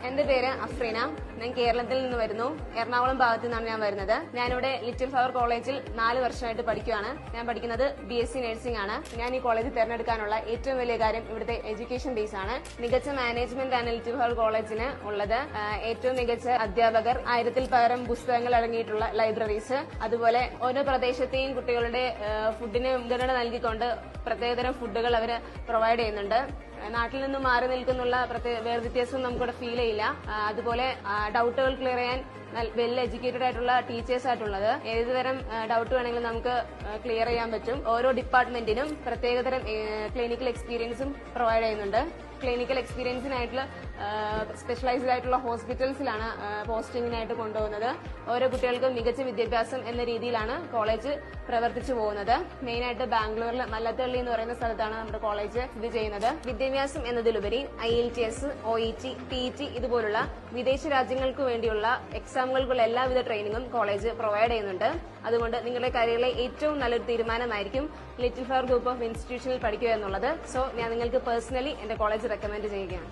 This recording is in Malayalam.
എന്റെ പേര് അഫ്രീന. ഞാൻ കേരളത്തിൽ നിന്ന് വരുന്നു. എറണാകുളം ഭാഗത്തു നിന്നാണ് ഞാൻ വരുന്നത്. ഞാനിവിടെ ലിറ്റിൽ ഫ്ലവർ കോളേജിൽ 4 വർഷമായിട്ട് പഠിക്കുകയാണ്. ഞാൻ പഠിക്കുന്നത് BSc നഴ്സിംഗ് ആണ്. ഞാൻ ഈ കോളേജ് തിരഞ്ഞെടുക്കാനുള്ള ഏറ്റവും വലിയ കാര്യം ഇവിടുത്തെ എഡ്യൂക്കേഷൻ ബേസ് ആണ്. മികച്ച മാനേജ്മെന്റ് ആണ് ലിറ്റിൽ ഫ്ലവർ കോളേജിന് ഉള്ളത്. ഏറ്റവും മികച്ച അധ്യാപകർ, 1000-ൽ പരം പുസ്തകങ്ങൾ അടങ്ങിയിട്ടുള്ള ലൈബ്രറീസ്, അതുപോലെ ഓരോ പ്രദേശത്തെയും കുട്ടികളുടെ ഫുഡിന് മുൻഗണന നൽകിക്കൊണ്ട് പ്രത്യേകതരം ഫുഡുകൾ അവർ പ്രൊവൈഡ് ചെയ്യുന്നുണ്ട്. നാട്ടിൽ നിന്ന് മാറി നിൽക്കുന്നുള്ള വേർവ്യത്യാസം നമുക്കിവിടെ ഫീൽ ചെയ്യില്ല. അതുപോലെ ഡൗട്ടുകൾ ക്ലിയർ ചെയ്യാൻ വെൽ എഡ്യൂക്കേറ്റഡ് ആയിട്ടുള്ള ടീച്ചേഴ്സ് ആയിട്ടുള്ളത്. ഏതുതരം ഡൗട്ട് വേണമെങ്കിലും നമുക്ക് ക്ലിയർ ചെയ്യാൻ പറ്റും. ഓരോ ഡിപ്പാർട്ട്മെന്റിനും പ്രത്യേകതരം ക്ലിനിക്കൽ എക്സ്പീരിയൻസും പ്രൊവൈഡ് ചെയ്യുന്നുണ്ട്. ക്ലിനിക്കൽ എക്സ്പീരിയൻസിനായിട്ടുള്ള സ്പെഷ്യലൈസ്ഡ് ആയിട്ടുള്ള ഹോസ്പിറ്റൽസിലാണ് പോസ്റ്റിംഗിനായിട്ട് കൊണ്ടുപോകുന്നത്. ഓരോ കുട്ടികൾക്കും മികച്ച വിദ്യാഭ്യാസം എന്ന രീതിയിലാണ് കോളേജ് പ്രവർത്തിച്ചു പോകുന്നത്. മെയിനായിട്ട് ബാംഗ്ലൂരിൽ മല്ലത്തള്ളി എന്ന് പറയുന്ന സ്ഥലത്താണ് നമ്മുടെ കോളേജ് ഇത് ചെയ്യുന്നത്. വിദ്യാഭ്യാസം എന്നതിലുപരി IELTS, OET, PET ഇതുപോലുള്ള വിദേശ രാജ്യങ്ങൾക്ക് വേണ്ടിയുള്ള എക്സാമുകൾക്കുള്ള എല്ലാവിധ ട്രെയിനിങ്ങും കോളേജ് പ്രൊവൈഡ് ചെയ്യുന്നുണ്ട്. അതുകൊണ്ട് നിങ്ങളുടെ കരിയറിലെ ഏറ്റവും നല്ലൊരു തീരുമാനമായിരിക്കും ലിറ്റിൽ ഫ്ലവർ ഗ്രൂപ്പ് ഓഫ് ഇൻസ്റ്റിറ്റ്യൂഷനിൽ പഠിക്കുക എന്നുള്ളത്. സോ ഞാൻ നിങ്ങൾക്ക് പേഴ്സണലി എന്റെ കോളേജ് റെക്കമെൻഡ് ചെയ്യുകയാണ്.